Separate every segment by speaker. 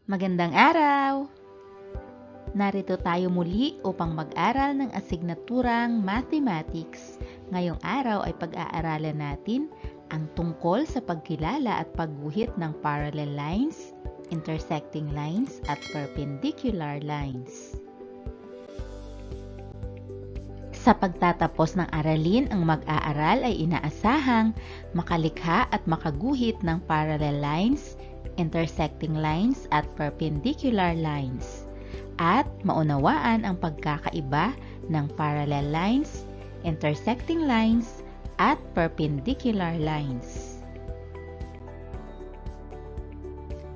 Speaker 1: Magandang araw! Narito tayo muli upang mag-aral ng asignaturang Mathematics. Ngayong araw ay pag-aaralan natin ang tungkol sa pagkilala at pagguhit ng parallel lines, intersecting lines, at perpendicular lines. Sa pagtatapos ng aralin, ang mag-aaral ay inaasahang makalikha at makaguhit ng parallel lines, intersecting lines, at perpendicular lines, at maunawaan ang pagkakaiba ng parallel lines, intersecting lines, at perpendicular lines.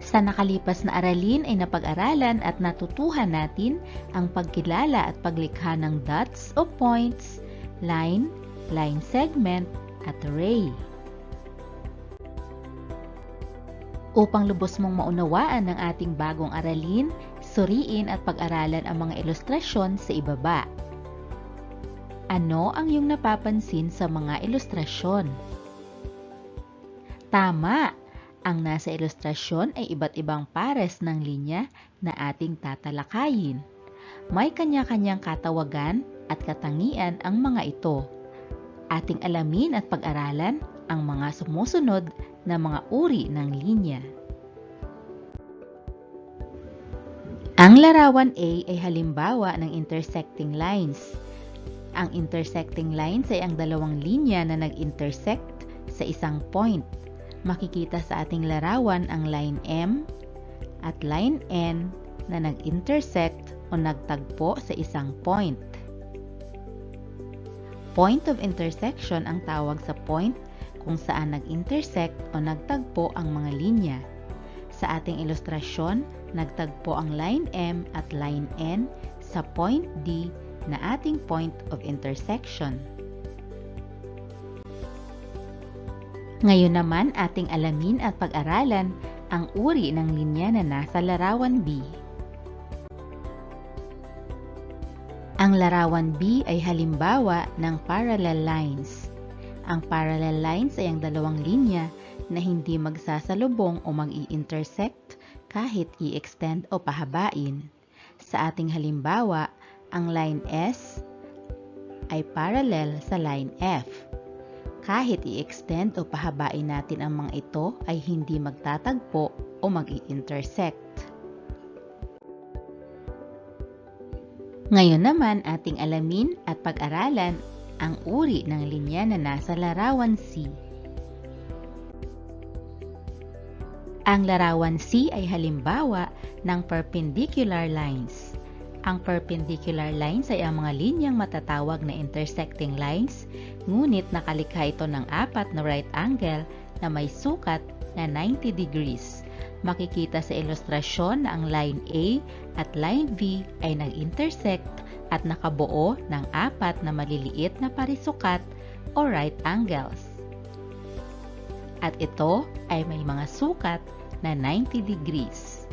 Speaker 1: Sa nakalipas na aralin ay napag-aralan at natutuhan natin ang pagkilala at paglikha ng dots o points, line, line segment, at ray. Upang lubos mong maunawaan ang ating bagong aralin, suriin at pag-aralan ang mga ilustrasyon sa ibaba. Ano ang iyong napapansin sa mga ilustrasyon? Tama! Ang nasa ilustrasyon ay iba't ibang pares ng linya na ating tatalakayin. May kanya-kanyang katawagan at katangian ang mga ito. Ating alamin at pag-aralan ang mga sumusunod na mga uri ng linya. Ang larawan A ay halimbawa ng intersecting lines. Ang intersecting lines ay ang dalawang linya na nag-intersect sa isang point. Makikita sa ating larawan ang line M at line N na nag-intersect o nagtagpo sa isang point. Point of intersection ang tawag sa point kung saan nag-intersect o nagtagpo ang mga linya. Sa ating ilustrasyon, nagtagpo ang line M at line N sa point D na ating point of intersection. Ngayon naman ating alamin at pag-aralan ang uri ng linya na nasa larawan B. Ang larawan B ay halimbawa ng parallel lines. Ang parallel lines ay ang dalawang linya na hindi magsasalubong o mag-i-intersect kahit i-extend o pahabain. Sa ating halimbawa, ang line S ay parallel sa line F. Kahit i-extend o pahabain natin ang mga ito ay hindi magtatagpo o mag-i-intersect. Ngayon naman ating alamin at pag-aralan ang uri ng linya na nasa larawan C. Ang larawan C ay halimbawa ng perpendicular lines. Ang perpendicular lines ay ang mga linyang matatawag na intersecting lines, ngunit nakalikha ito ng apat na right angle na may sukat na 90 degrees. Makikita sa ilustrasyon na ang line A at line V ay nag-intersect at nakabuo ng apat na maliliit na parisukat o right angles. At ito ay may mga sukat na 90 degrees.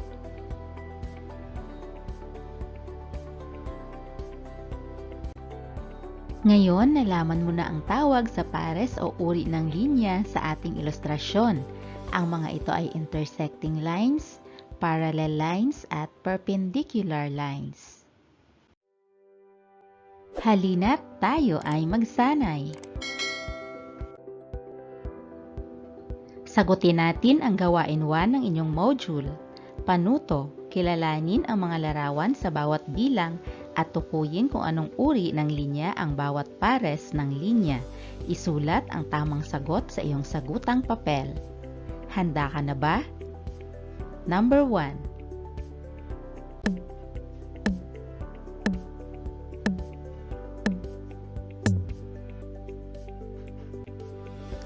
Speaker 1: Ngayon, nalaman mo na ang tawag sa pares o uri ng linya sa ating ilustrasyon. Ang mga ito ay intersecting lines, parallel lines, at perpendicular lines. Halina't tayo ay magsanay. Sagutin natin ang gawain 1 ng inyong module. Panuto, kilalanin ang mga larawan sa bawat bilang at tukuyin kung anong uri ng linya ang bawat pares ng linya. Isulat ang tamang sagot sa iyong sagutang papel. Handa ka na ba? Number 1.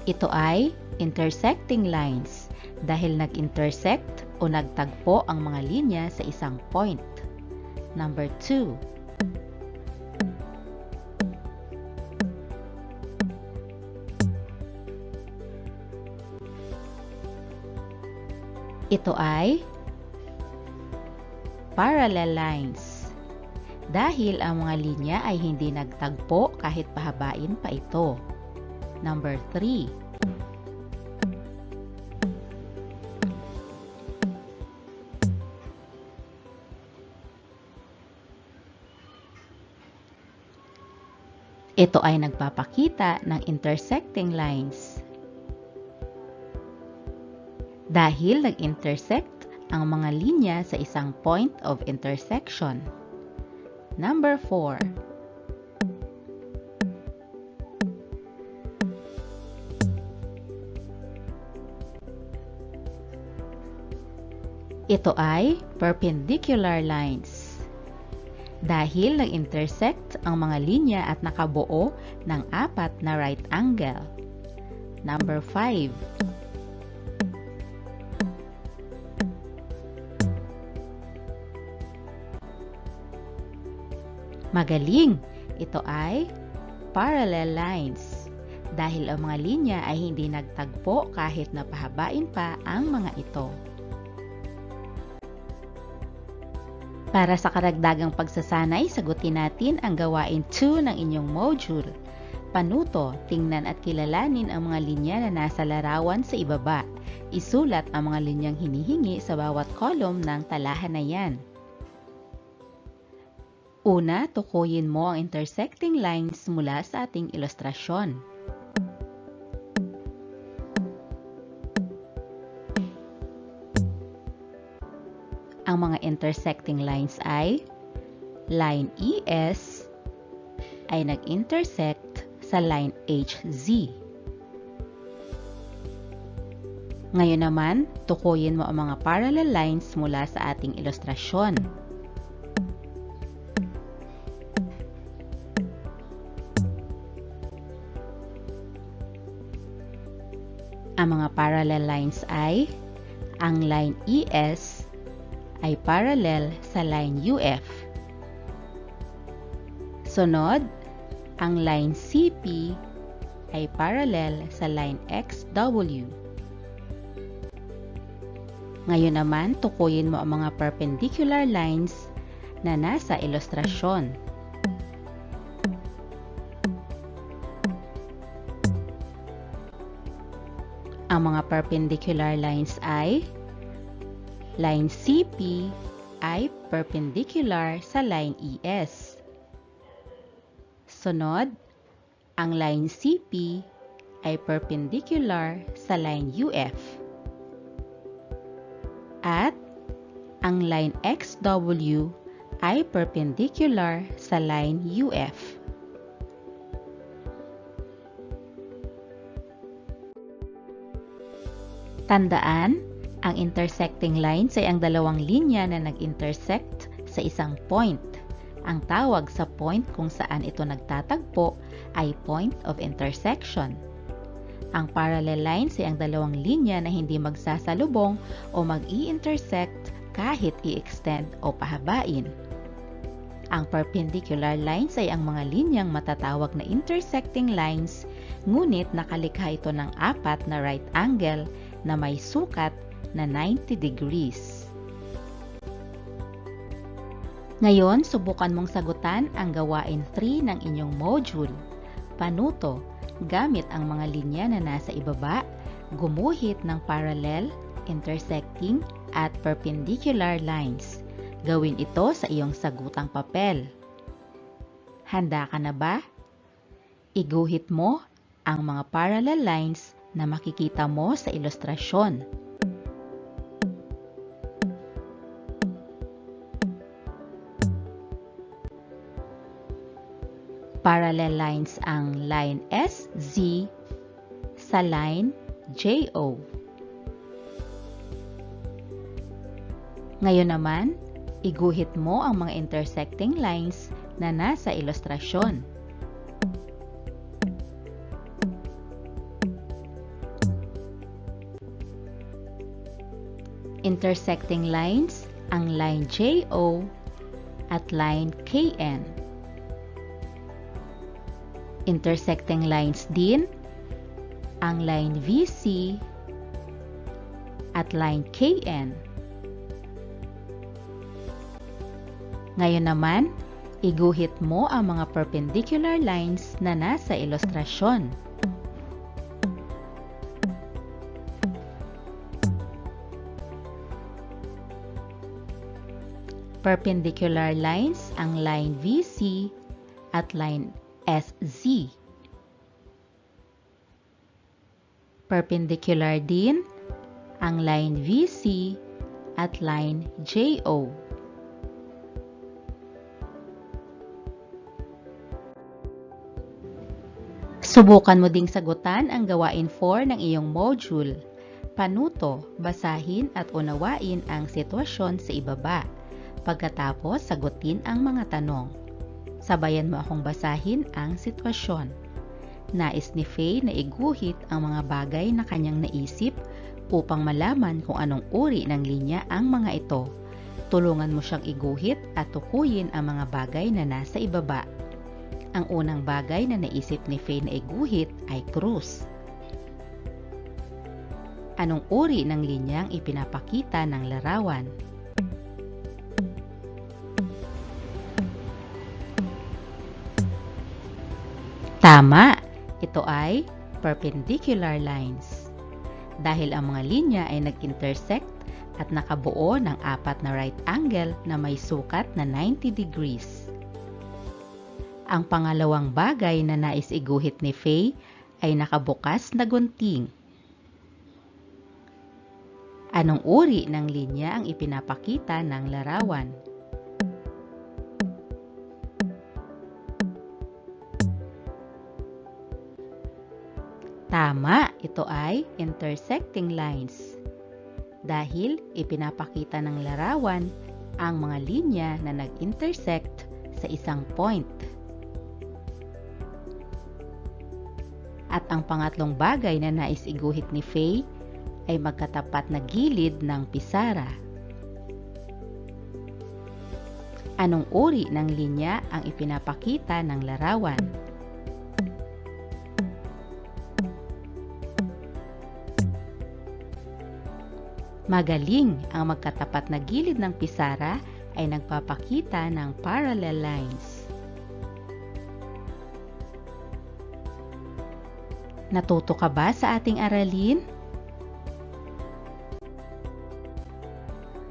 Speaker 1: Ito ay intersecting lines dahil nag-intersect o nagtagpo ang mga linya sa isang point. Number 2. Ito ay parallel lines dahil ang mga linya ay hindi nagtagpo kahit pahabain pa ito. Number 3. Ito ay nagpapakita ng intersecting lines. Dahil nag-intersect ang mga linya sa isang point of intersection. Number 4. Ito ay perpendicular lines. Dahil nag-intersect ang mga linya at nakabuo ng 4 na right angle. Number 5. Magaling! Ito ay parallel lines. Dahil ang mga linya ay hindi nagtagpo kahit napahabain pa ang mga ito. Para sa karagdagang pagsasanay, sagutin natin ang gawain 2 ng inyong module. Panuto, tingnan at kilalanin ang mga linya na nasa larawan sa ibaba. Isulat ang mga linyang hinihingi sa bawat column ng talahan na yan. Una, tukuyin mo ang intersecting lines mula sa ating ilustrasyon. Ang mga intersecting lines ay line ES ay nag-intersect sa line HZ. Ngayon naman, tukuyin mo ang mga parallel lines mula sa ating ilustrasyon. Ang mga parallel lines ay ang line ES ay parallel sa line UF. Sunod, ang line CP ay parallel sa line XW. Ngayon naman, tukuyin mo ang mga perpendicular lines na nasa ilustrasyon. Ang mga perpendicular lines ay line CP ay perpendicular sa line ES. Sunod, ang line CP ay perpendicular sa line UF. At ang line XW ay perpendicular sa line UF. Tandaan, ang intersecting lines ay ang dalawang linya na nag-intersect sa isang point. Ang tawag sa point kung saan ito nagtatagpo ay point of intersection. Ang parallel lines ay ang dalawang linya na hindi magsasalubong o mag-i-intersect kahit i-extend o pahabain. Ang perpendicular lines ay ang mga linyang matatawag na intersecting lines, ngunit nakalikha ito ng 4 na right angle na may sukat na 90 degrees. Ngayon, subukan mong sagutan ang gawain 3 ng inyong module. Panuto, gamit ang mga linya na nasa ibaba, gumuhit ng parallel, intersecting, at perpendicular lines. Gawin ito sa iyong sagutang papel. Handa ka na ba? Iguhit mo ang mga parallel lines na makikita mo sa ilustrasyon. Parallel lines ang line SZ sa line JO. Ngayon naman, iguhit mo ang mga intersecting lines na nasa ilustrasyon. Intersecting lines ang line JO at line KN. Intersecting lines din ang line VC at line KN. Ngayon naman, iguhit mo ang mga perpendicular lines na nasa ilustrasyon. Perpendicular lines ang line VC at line SZ. Perpendicular din ang line VC at line JO. Subukan mo ding sagutan ang gawain 4 ng iyong module. Panuto, basahin at unawain ang sitwasyon sa ibaba. Pagkatapos, sagutin ang mga tanong. Sabayan mo akong basahin ang sitwasyon. Nais ni Faye na iguhit ang mga bagay na kanyang naisip upang malaman kung anong uri ng linya ang mga ito. Tulungan mo siyang iguhit at tukuyin ang mga bagay na nasa ibaba. Ang unang bagay na naisip ni Faye na iguhit ay krus. Anong uri ng linyang ipinapakita ng larawan? Tama! Ito ay perpendicular lines. Dahil ang mga linya ay nag-intersect at nakabuo ng 4 na right angle na may sukat na 90 degrees. Ang pangalawang bagay na nais iguhit ni Faye ay nakabukas na gunting. Anong uri ng linya ang ipinapakita ng larawan? Tama, ito ay intersecting lines. Dahil ipinapakita ng larawan ang mga linya na nag-intersect sa isang point. At ang pangatlong bagay na nais iguhit ni Faye ay magkatapat na gilid ng pisara. Anong uri ng linya ang ipinapakita ng larawan? Magaling! Ang magkatapat na gilid ng pisara ay nagpapakita ng parallel lines. Natuto ka ba sa ating aralin?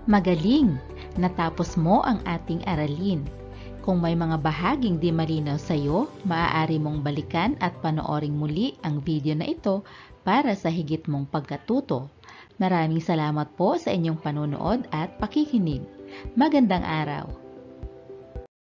Speaker 1: Magaling! Natapos mo ang ating aralin. Kung may mga bahaging di malinaw sa iyo, maaari mong balikan at panoorin muli ang video na ito para sa higit mong pagkatuto. Maraming salamat po sa inyong panonood at pakikinig. Magandang araw!